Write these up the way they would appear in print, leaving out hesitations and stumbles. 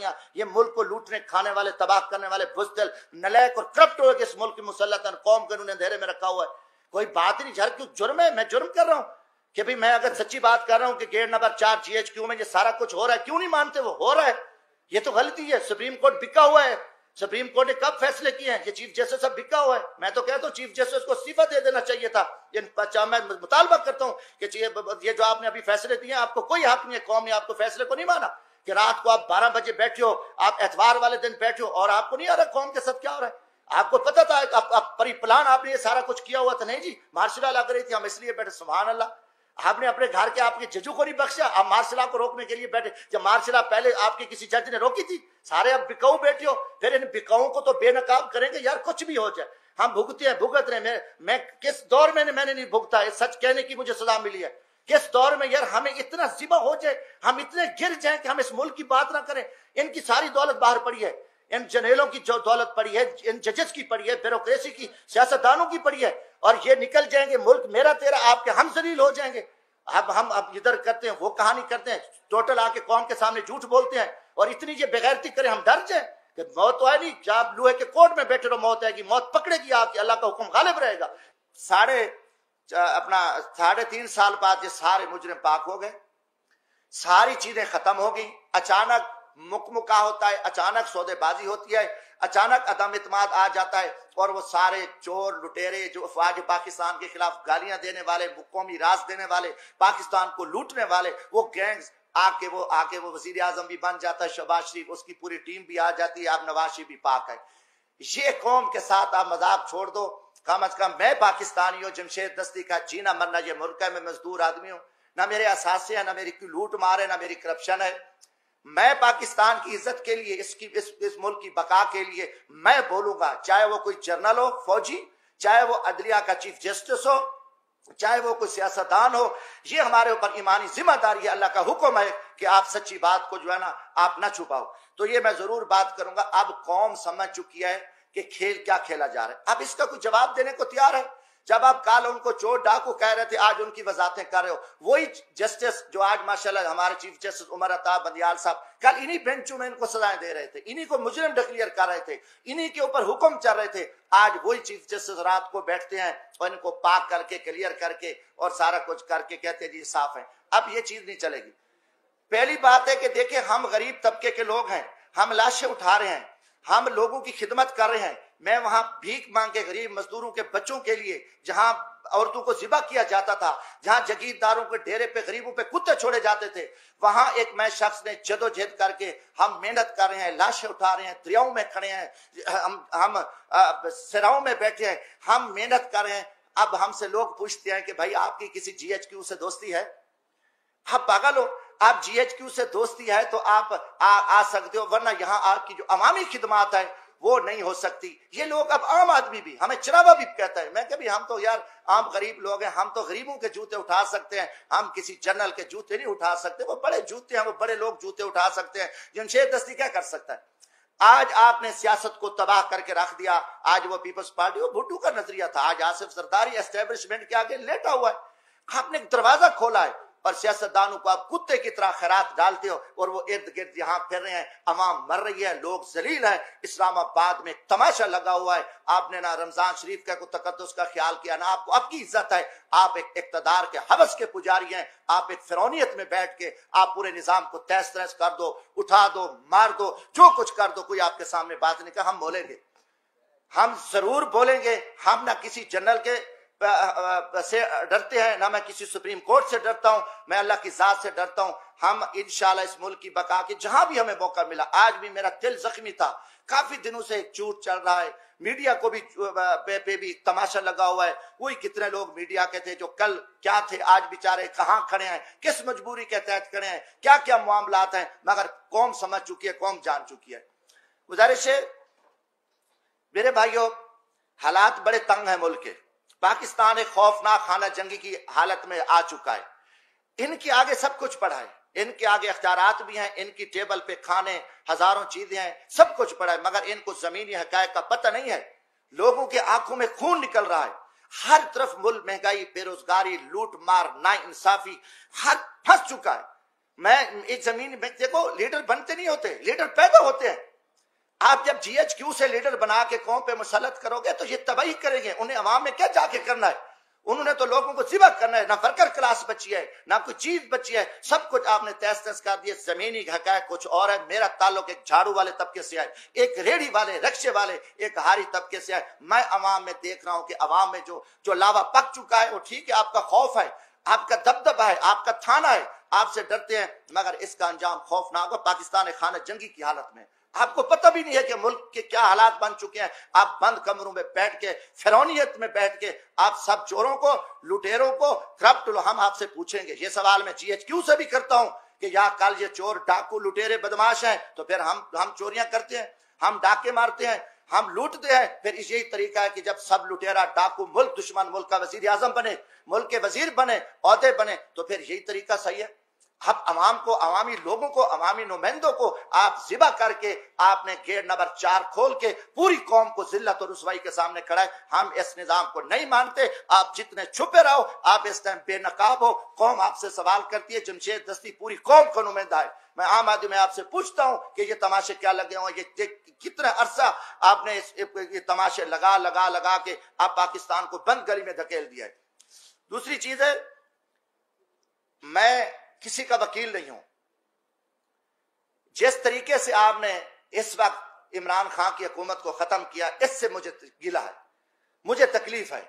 پاکستانیاں، یہ ملک کو لوٹنے کھانے والے، تباہ کرنے والے بزدل نلیک اور کرپٹ ہوئے کہ اس ملک کی مسلطن قوم کو انہوں نے اندھیرے میں رکھا ہوا ہے. کوئی بات نہیں، جھر کیوں جرم ہے؟ میں جرم کر رہا ہوں کہ بھئی میں اگر سچی بات کر رہا ہوں کہ گیٹ نمبر 4 GHQ میں یہ سارا کچھ ہو رہا ہے، کیوں نہیں مانتے؟ وہ ہو رہا ہے، یہ تو غلطی ہے. سپریم کورٹ بکا ہوا ہے، سپریم کورٹ نے کب فیصلے کیے ہیں؟ یہ چیف جسٹس سب بکا ہوا ہے. میں تو کہتا ہوں چیف جسٹس کو استعفیٰ دے دینا چاہیے تھا. میں مطالبہ کرتا ہوں کہ یہ جو آپ نے ابھی فیصلے دیے ہیں، آپ کو کوئی حق نہیں ہے، قوم نے آپ کو فیصلے کو نہیں مانا کہ رات کو آپ 12 بجے بیٹھے ہو، آپ اتوار والے دن بیٹھے ہو اور آپ کو نہیں آ رہا قوم کے ساتھ کیا ہو رہا ہے. آپ کو پتا تھا آپ پری پلان آپ نے یہ سارا کچھ کیا ہوا تھا؟ نہیں جی، مارشل لا لگ رہی تھی، ہم اس لیے بیٹھے. سبحان اللہ، آپ نے اپنے گھر کے آپ کے ججو کو نہیں بخشا، آپ مارشل کو روکنے کے لیے بیٹھے. جب مارشل پہلے آپ کے کسی جج نے روکی تھی، سارے اب بکاؤ بیٹھے ہو. پھر ان بکاؤں کو تو بے نقاب کریں گے یار، کچھ بھی ہو جائے. ہم بھگتے ہیں، بھگت رہے ہیں. میں کس دور میں نے نہیں بھگتا ہے، سچ کہنے کی مجھے سزا ملی ہے. کس دور میں یار ہمیں اتنا ذبح ہو جائے، ہم اتنے گر جائیں کہ ہم اس ملک کی بات نہ کریں. ان کی ساری دولت باہر پڑی ہے، ان جنرلوں کی جو دولت پڑی ہے، ان ججز کی پڑی ہے، بیوروکریسی کی، سیاستدانوں کی پڑی ہے، اور یہ نکل جائیں گے. ملک میرا تیرا آپ کے ہم ذلیل ہو جائیں گے. اب ہم ادھر کرتے ہیں، وہ کہانی کرتے ہیں، ٹوٹل آ کے قوم کے سامنے جھوٹ بولتے ہیں اور اتنی یہ بغیرتی کریں ہم ڈر جائیں کہ موت تو ہے نہیں. جب آپ لوہے کے کوٹ میں بیٹھے رہو، موت آئے گی، موت پکڑے گی آپ کی، اللہ کا حکم غالب رہے گا. 3.5 سال بعد یہ سارے مجرم پاک ہو گئے، ساری چیزیں ختم ہو گئی. اچانک مکمکا ہوتا ہے، اچانک سودے بازی ہوتی ہے، اچانک عدم اعتماد آ جاتا ہے، اور وہ سارے چور لٹیرے جو افواج پاکستان کے خلاف گالیاں دینے والے، قومی راز دینے والے، پاکستان کو لوٹنے والے، وہ گینگز آ کے وہ وزیر اعظم بھی بن جاتا ہے شہباز شریف، اس کی پوری ٹیم بھی آ جاتی ہے، اب نواز شریف بھی پاک ہے. یہ قوم کے ساتھ آپ مذاق چھوڑ دو. کم از کم میں پاکستانی ہوں، جمشید دستی کا جینا مرنا یہ ملک ہے، میں مزدور آدمی ہوں، نہ میرے اثاثے ہیں، نہ میری کوئی لوٹ مار ہے، نہ میری کرپشن ہے. میں پاکستان کی عزت کے لیے، اس ملک کی بقا کے لیے میں بولوں گا، چاہے وہ کوئی جنرل ہو، فوجی، چاہے وہ عدلیہ کا چیف جسٹس ہو، چاہے وہ کوئی سیاستدان ہو. یہ ہمارے اوپر ایمانی ذمہ داری ہے، اللہ کا حکم ہے کہ آپ سچی بات کو جو ہے نا آپ نہ چھپاؤ. تو یہ میں ضرور بات کروں گا. اب قوم سمجھ چکی ہے کہ کھیل کیا کھیلا جا رہا ہے. اب اس کا کوئی جواب دینے کو تیار ہے؟ جب آپ کل ان کو چور ڈاکو کہہ رہے تھے، آج ان کی وضاحتیں کر رہے ہو. وہی جسٹس جو آج ماشاءاللہ ہمارے چیف جسٹس عمر عطا بندیال صاحب کل انہی بینچوں میں ان کو سزائیں دے رہے تھے، انہی کو مجرم ڈکلیئر کر رہے تھے، انہی کے اوپر حکم چل رہے تھے. آج وہی چیف جسٹس رات کو بیٹھتے ہیں اور ان کو پاک کر کے، کلیئر کر کے اور سارا کچھ کر کے کہتے ہیں جی صاف ہیں. اب یہ چیز نہیں چلے گی. پہلی بات ہے کہ دیکھیں، ہم غریب طبقے کے لوگ ہیں، ہم لاشیں اٹھا رہے ہیں، ہم لوگوں کی خدمت کر رہے ہیں. میں وہاں بھیک مانگ کے غریب مزدوروں کے بچوں کے لیے، جہاں عورتوں کو ذبح کیا جاتا تھا، جہاں جگیرداروں کے ڈیرے پہ غریبوں پہ کتے چھوڑے جاتے تھے، وہاں ایک میں شخص نے جدوجہد کر کے ہم محنت کر رہے ہیں، لاشیں اٹھا رہے ہیں، دریاؤں میں کھڑے ہیں، ہم سراؤں میں بیٹھے ہیں، ہم محنت کر رہے ہیں. اب ہم سے لوگ پوچھتے ہیں کہ بھائی آپ کی کسی GHQ سے دوستی ہے؟ آپ پاگل ہو؟ آپ GHQ سے دوستی ہے تو آپ آ سکتے ہو، ورنہ یہاں آپ کی جو عوامی خدمات ہے وہ نہیں ہو سکتی. یہ لوگ اب عام آدمی بھی ہمیں چراوا بھی کہتا ہے. میں کہ بھی ہم تو یار عام غریب لوگ ہیں، ہم تو غریبوں کے جوتے اٹھا سکتے ہیں، ہم کسی جنرل کے جوتے نہیں اٹھا سکتے. وہ بڑے جوتے ہیں، وہ بڑے لوگ جوتے اٹھا سکتے ہیں. جمشید دستی کیا کر سکتا ہے؟ آج آپ نے سیاست کو تباہ کر کے رکھ دیا. آج وہ پیپلز پارٹی، وہ بھٹو کا نظریہ تھا، آج آصف زرداری اسٹیبلشمنٹ کے آگے لیٹا ہوا ہے. آپ نے ایک دروازہ کھولا ہے اور سیاستدانوں کو آپ کتے کی طرح خیرات ڈالتے ہو اور وہ ارد گرد یہاں پھر رہے ہیں. عوام مر رہی ہے، لوگ ذلیل ہیں. اسلام آباد میں تماشا لگا ہوا ہے. آپ نے نہ رمضان شریف کا کوئی تقدس کا خیال کیا، نہ آپ کو آپ کی عزت ہے. آپ ایک اقتدار کے حوث کے پجاری ہیں. آپ ایک فرعونیت میں بیٹھ کے آپ پورے نظام کو تہس تہس کر دو، اٹھا دو، مار دو، جو کچھ کر دو. کوئی آپ کے سامنے بات نہیں کہا. ہم بولیں گے، ہم ضرور بولیں گے. ہم نہ کسی جنرل کے سے ڈرتے ہیں، نہ میں کسی سپریم کورٹ سے ڈرتا ہوں، میں اللہ کی ذات سے ڈرتا ہوں. ہم انشاءاللہ اس ملک کی بقا کے جہاں بھی ہمیں موقع ملا. آج بھی میرا دل زخمی تھا، کافی دنوں سے ایک جھوٹ چل رہا ہے، میڈیا کو بھی پہ بھی تماشا لگا ہوا ہے. وہی کتنے لوگ میڈیا کے تھے جو کل کیا تھے، آج بیچارے کہاں کھڑے ہیں، کس مجبوری کے تحت کھڑے ہیں، کیا کیا معاملات ہیں. مگر قوم سمجھ چکی ہے، قوم جان چکی ہے. گزارش ہے میرے بھائیوں، حالات بڑے تنگ ہیں ملک کے. پاکستان ایک خوفناک خانہ جنگی کی حالت میں آ چکا ہے. ان کے آگے سب کچھ پڑا ہے، ان کے آگے اختیارات بھی ہیں، ان کی ٹیبل پہ کھانے ہزاروں چیزیں ہیں، سب کچھ پڑا ہے، مگر ان کو زمینی حقائق کا پتہ نہیں ہے. لوگوں کے آنکھوں میں خون نکل رہا ہے. ہر طرف ملک مہنگائی، بے روزگاری، لوٹ مار، نا انصافی، ہر پھنس چکا ہے. میں ایک زمین میں دیکھو لیڈر بنتے نہیں ہوتے، لیڈر پیدا ہوتے ہیں. آپ جب جی ایچ کیو سے لیڈر بنا کے قوم پہ مسلط کرو گے تو یہ تباہی کریں گے. انہیں عوام میں کیا جا کے کرنا ہے؟ انہوں نے تو لوگوں کو ذبح کرنا ہے. نہ ورکر کلاس بچی ہے، نہ کوئی چیز بچی ہے، سب کچھ آپ نے تہس تہس کر دیا. زمینی حقائق کچھ اور ہے. میرا تعلق ایک جھاڑو والے طبقے سے ہے، ایک ریڑھی والے، رکشے والے، ایک ہاری طبقے سے ہے. میں عوام میں دیکھ رہا ہوں کہ عوام میں جو لاوا پک چکا ہے، وہ ٹھیک ہے، آپ کا خوف ہے، آپ کا دبدبہ ہے، آپ کا تھانہ ہے، آپ سے ڈرتے ہیں، مگر اس کا انجام خوفناک ہوگا. پاکستان ایک خانہ جنگی کی حالت میں، آپ کو پتہ بھی نہیں ہے کہ ملک کے کیا حالات بن چکے ہیں. آپ بند کمروں میں بیٹھ کے، فرعونیت میں بیٹھ کے، آپ سب چوروں کو، لٹیروں کو، کرپٹ، ہم آپ سے پوچھیں گے. یہ سوال میں جی ایچ کیو سے بھی کرتا ہوں کہ یا کل یہ چور، ڈاکو، لٹیرے، بدماش ہیں تو پھر ہم چوریاں کرتے ہیں، ہم ڈاکے مارتے ہیں، ہم لوٹتے ہیں. پھر یہی طریقہ ہے کہ جب سب لٹیرا، ڈاکو، ملک دشمن، ملک کا وزیر اعظم بنے، ملک کے وزیر بنے، عہدے بنے، تو پھر یہی طریقہ صحیح ہے. اب عوام کو، عوامی لوگوں کو، عوامی نمائندوں کو آپ ذبح کر کے آپ نے گیٹ نمبر 4 کھول کے پوری قوم کو ذلت اور رسوائی کے سامنے کھڑا ہے. ہم اس نظام کو نہیں مانتے. آپ جتنے چھپے رہو، آپ اس ٹائم بے نقاب ہو. قوم آپ سے سوال کرتی ہے. جمشید دستی پوری قوم کا نمائندہ ہے. میں عام آدمی میں آپ سے پوچھتا ہوں کہ یہ تماشے کیا لگے ہوں؟ یہ کتنا عرصہ آپ نے یہ تماشے لگا کے آپ پاکستان کو بند گلی میں دھکیل دیا ہے. دوسری چیز ہے، میں کسی کا وکیل نہیں ہوں. جس طریقے سے آپ نے اس وقت عمران خان کی حکومت کو ختم کیا، اس سے مجھے گلہ ہے، مجھے تکلیف ہے.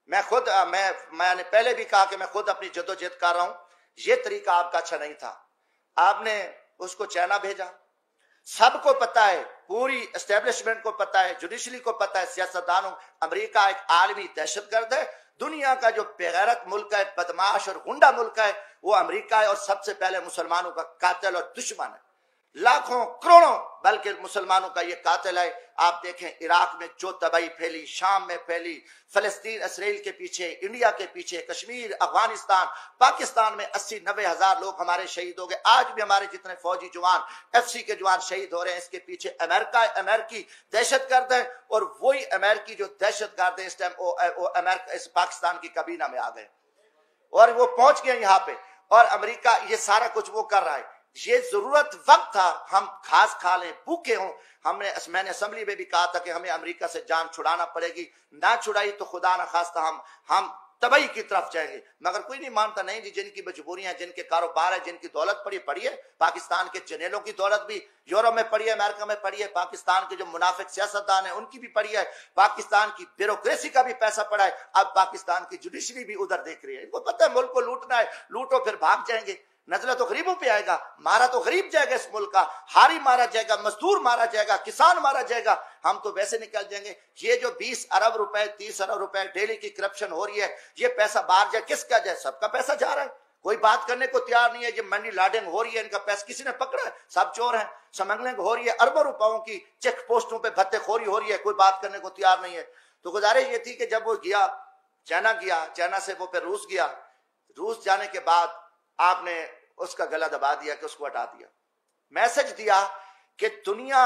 میں نے پہلے بھی کہا کہ میں خود اپنی جدوجہد کر رہا ہوں. یہ طریقہ آپ کا اچھا نہیں تھا. آپ نے اس کو چائنا بھیجا. سب کو پتا ہے، پوری اسٹیبلشمنٹ کو پتا ہے، جوڈیشری کو پتا ہے، سیاستدانوں، امریکہ ایک عالمی دہشت گرد ہے. دنیا کا جو بےغیرت ملک ہے، بدماش اور غنڈہ ملک ہے، وہ امریکہ ہے، اور سب سے پہلے مسلمانوں کا قاتل اور دشمن ہے. لاکھوں کروڑوں بلکہ مسلمانوں کا یہ قاتل ہے. آپ دیکھیں عراق میں جو تباہی پھیلی، شام میں پھیلی، فلسطین اسرائیل کے پیچھے، انڈیا کے پیچھے، کشمیر، افغانستان، پاکستان میں 80-90 ہزار لوگ ہمارے شہید ہو گئے. آج بھی ہمارے جتنے فوجی جوان، ایف سی کے جوان شہید ہو رہے ہیں. اس کے پیچھے امریکی دہشت گرد ہے، اور وہی امریکی جو دہشت گرد ہے اس ٹائم وہ امریکہ اس پاکستان کی کابینہ میں آ گئے اور وہ پہنچ گئے یہاں پہ. اور امریکہ یہ سارا کچھ وہ کر رہا ہے. یہ ضرورت وقت تھا ہم گھاس کھا لیں، بھوکے ہوں. میں نے اسمبلی میں بھی کہا تھا کہ ہمیں امریکہ سے جان چھڑانا پڑے گی. نہ چھڑائی تو خدا نہ خواستہ ہم تباہی کی طرف جائیں گے. مگر کوئی نہیں مانتا. نہیں جی، جن کی مجبوریاں، جن کے کاروبار ہے، جن کی دولت پڑی ہے. پاکستان کے جنیلوں کی دولت بھی یورپ میں پڑی ہے، امریکہ میں پڑی ہے. پاکستان کے جو منافق سیاستدان ہیں ان کی بھی پڑی ہے. پاکستان کی بیوروکریسی کا بھی پیسہ پڑا ہے. اب پاکستان کی جوڈیشری بھی ادھر دیکھ رہی ہے. ان کو پتہ ہے ملک کو لوٹنا ہے. لوٹو پھر بھاگ جائیں گے. نزلہ تو غریبوں پہ آئے گا. مارا تو غریب جائے گا. اس ملک کا ہاری مارا جائے گا، مزدور مارا جائے گا، کسان مارا جائے گا. ہم تو ویسے نکل جائیں گے. یہ جو 20 ارب روپے، 30 ارب روپے ڈیلی کی کرپشن ہو رہی ہے، یہ پیسہ باہر جائے، کس کا جائے؟ سب کا پیسہ جا رہا ہے. کوئی بات کرنے کو تیار نہیں ہے. یہ منی لانڈرنگ ہو رہی ہے، ان کا پیسہ کسی نے پکڑا ہے؟ سب چور ہیں. سمگلنگ ہو رہی ہے، اربوں روپاؤں کی چیک پوسٹوں پہ بھتے خوری ہو رہی ہے. کوئی بات کرنے کو تیار نہیں ہے. تو گزارش یہ تھی کہ جب وہ گیا چائنا سے وہ پھر روس گیا. روس جانے کے بعد آپ نے اس کا گلا دبا دیا کہ اس کو ہٹا دیا. میسج دیا کہ دنیا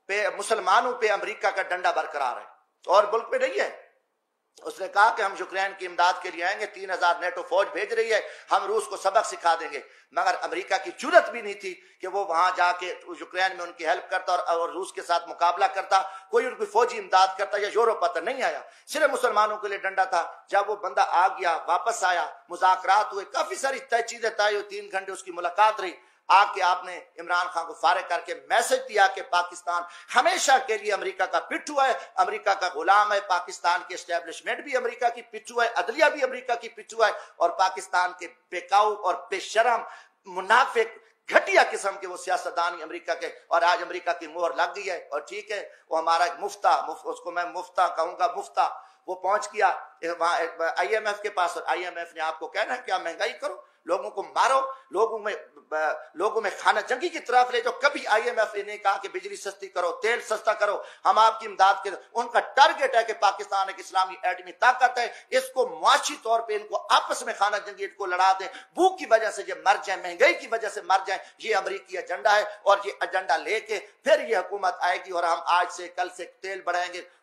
پہ، مسلمانوں پہ امریکہ کا ڈنڈا برقرار ہے اور ملک پہ نہیں ہے. اس نے کہا کہ ہم یوکرین کی امداد کے لیے آئیں گے، 3000 نیٹو فوج بھیج رہی ہے، ہم روس کو سبق سکھا دیں گے. مگر امریکہ کی جرت بھی نہیں تھی کہ وہ وہاں جا کے یوکرین میں ان کی ہیلپ کرتا اور روس کے ساتھ مقابلہ کرتا، کوئی ان کی فوجی امداد کرتا. یا یورپ تک نہیں آیا، صرف مسلمانوں کے لیے ڈنڈا تھا. جب وہ بندہ آ گیا، واپس آیا، مذاکرات ہوئے، کافی ساری چیزیں طے ہوئی، 3 گھنٹے اس کی ملاقات رہی. آ کے آپ نے عمران خان کو فارغ کر کے میسج دیا کہ پاکستان ہمیشہ کے لیے امریکہ کا پٹھو ہے، امریکہ کا غلام ہے. پاکستان کی اسٹیبلشمنٹ بھی امریکہ کی پٹھو ہے، عدلیہ بھی امریکہ کی پٹھو ہے، اور پاکستان کے بیکاؤ اور بے شرم، منافق، گھٹیا قسم کے وہ سیاستدان امریکہ کے. اور آج امریکہ کی مہر لگ گئی ہے. اور ٹھیک ہے، وہ ہمارا مفتہ، اس کو میں مفتہ کہوں گا، مفتہ، وہ پہنچ گیا آئی ایم ایف کے پاس. اور آئی ایم ایف نے آپ کو کہنا ہے کیا مہنگائی کرو، لوگوں کو مارو، لوگوں میں خانہ جنگی کی طرف لے جاؤ. کبھی آئی ایم ایف نے کہا کہ بجلی سستی کرو، تیل سستا کرو، ہم آپ کی امداد کریں. ان کا ٹارگٹ ہے کہ پاکستان ایک اسلامی ایٹمی طاقت ہے، اس کو معاشی طور پہ ان کو آپس میں خانہ جنگی کو لڑا دیں، بھوک کی وجہ سے یہ مر جائیں، مہنگائی کی وجہ سے مر جائیں. یہ امریکی ایجنڈا ہے. اور یہ ایجنڈا لے کے پھر یہ حکومت آئے گی اور ہم آج سے کل سے تیل بڑھائیں گے.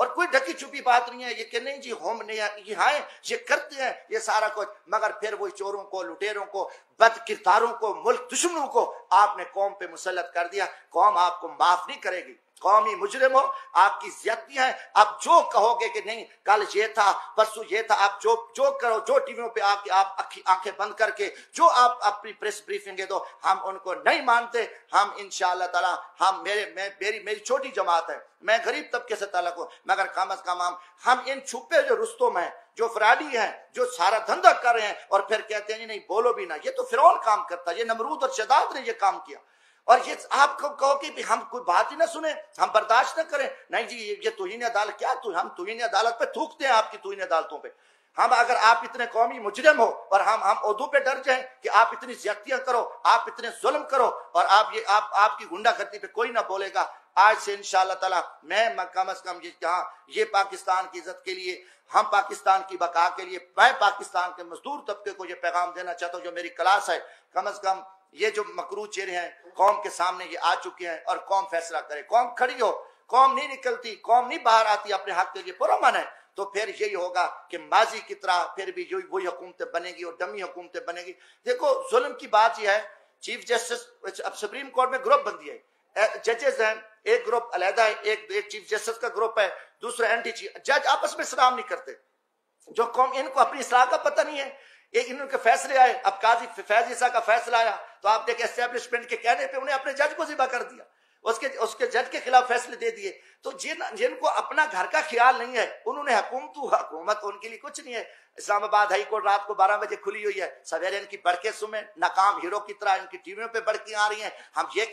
اور کوئی ڈھکی چھپی بات نہیں ہے یہ کہ نہیں جی ہم نہیں یہ ہاں یہ کرتے ہیں یہ سارا کچھ، مگر پھر وہی چوروں کو، لٹیروں کو، بد کرداروں کو، ملک دشمنوں کو آپ نے قوم پہ مسلط کر دیا۔ قوم آپ کو معاف نہیں کرے گی، قومی مجرم ہو، آپ کی زیادتیاں ہیں، آپ جو کہو گے کہ نہیں کل یہ تھا پرسوں یہ تھا، آپ جو کرو، جو ٹی ویوں پہ آپ آنکھیں بند کر کے جو آپ اپنی پریس بریفنگیں دو، ہم ان کو نہیں مانتے۔ ہم انشاءاللہ تعالی ہم میری چھوٹی جماعت ہے، میں غریب طبقے سے تعلق ہوں، مگر کم از کم ہم ان چھپے جو رستم ہیں، جو فراڈی ہیں، جو سارا دھندا کر رہے ہیں اور پھر کہتے ہیں نہیں بولو بھی نہ، یہ تو فرعون کام کرتا ہے، یہ نمرود اور شداد نے یہ کام کیا، اور یہ آپ کو کہو کہ ہم کوئی بات ہی نہ سنیں، ہم برداشت نہ کریں، نہیں جی یہ توہین عدالت کیا، ہم توہین عدالت پہ تھوکتے ہیں، آپ کی توہین عدالتوں پہ۔ ہم اگر آپ اتنے قومی مجرم ہو اور ہم عہدوں پہ ڈر جائیں کہ آپ اتنی زیادتیاں کرو، آپ اتنے ظلم کرو اور آپ کی گنڈا گردی پہ کوئی نہ بولے گا، آج سے انشاءاللہ تعالی میں کم از کم یہ پاکستان کی عزت کے لیے، ہم پاکستان کی بقا کے لیے، میں پاکستان کے مزدور طبقے کو یہ پیغام دینا چاہتا ہوں، جو میری کلاس ہے، کم از کم یہ جو مکروہ چہرے ہیں قوم کے سامنے یہ آ چکے ہیں، اور قوم فیصلہ کرے، قوم کھڑی ہو، قوم نہیں نکلتی، قوم نہیں باہر آتی اپنے حق کے لیے پرامن ہے، تو پھر یہی ہوگا کہ ماضی کی طرح پھر بھی وہی حکومتیں بنے گی اور ڈمی حکومتیں بنے گی۔ دیکھو ظلم کی بات یہ ہے، چیف جسٹس اب سپریم کورٹ میں گروپ بندی ہے، ججز ہیں، ایک گروپ علیحدہ ہے، ایک چیف جسٹس کا گروپ ہے، دوسرا اینٹی چیف، جج آپس میں سلام نہیں کرتے، جو قوم ان کو اپنی اصلاح کا پتہ نہیں ہے، ایک انہوں کے فیصلے آئے، اب قاضی فیض عیسیٰ کا فیصلہ آیا تو آپ دیکھیں اسٹیبلشمنٹ کے کہنے پہ انہیں اپنے جج کو ذبح کر دیا، اس کے جج کے خلاف فیصلے دے دیے۔ تو جن کو اپنا گھر کا خیال نہیں ہے، انہوں نے حکومت ان کے لیے کچھ نہیں ہے۔ اسلام آباد ہائی کورٹ رات کو 12 بجے کھلی ہوئی ہے، سویرے ان کی بڑکیں سنیں، ناکام ہیرو کی طرح ان کی ٹی ویوں پہ بڑکیں آ رہی ہیں، آپ کیا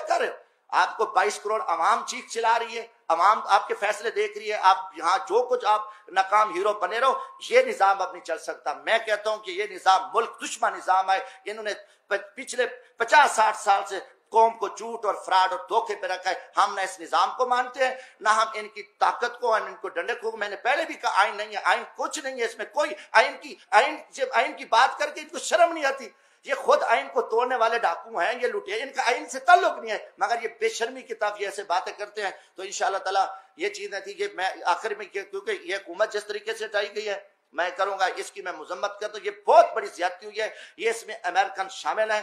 کر رہے ہو؟ آپ کو 22 کروڑ عوام چیخ چلا رہی ہے، عوام آپ کے فیصلے دیکھ رہی ہے، آپ یہاں جو کچھ آپ ناکام ہیرو بنے رہو، یہ نظام اب نہیں چل سکتا۔ میں کہتا ہوں کہ یہ نظام ملک دشمن نظام ہے، انہوں نے پچھلے 50-60 سال سے قوم کو جھوٹ اور فراڈ اور دھوکے پہ رکھا ہے، ہم نہ اس نظام کو مانتے ہیں، نہ ہم ان کی طاقت کو، ان کو ڈنڈے کو، میں نے پہلے بھی کہا آئین نہیں ہے، آئین کچھ نہیں ہے، اس میں کوئی آئین کی بات کر کے ان کو شرم نہیں آتی، یہ خود آئین کو توڑنے والے ڈاکو ہیں، یہ لٹے، ان کا آئین سے تعلق نہیں ہے، مگر یہ بے شرمی کی طرف یہ ایسے باتیں کرتے ہیں۔ تو انشاءاللہ تعالی یہ چیزیں تھی، یہ میں آخر میں کیونکہ یہ حکومت جس طریقے سے ہٹائی گئی ہے میں کروں گا، اس کی میں مذمت کرتا ہوں، یہ بہت بڑی زیادتی ہوئی ہے، یہ اس میں امریکن شامل ہیں۔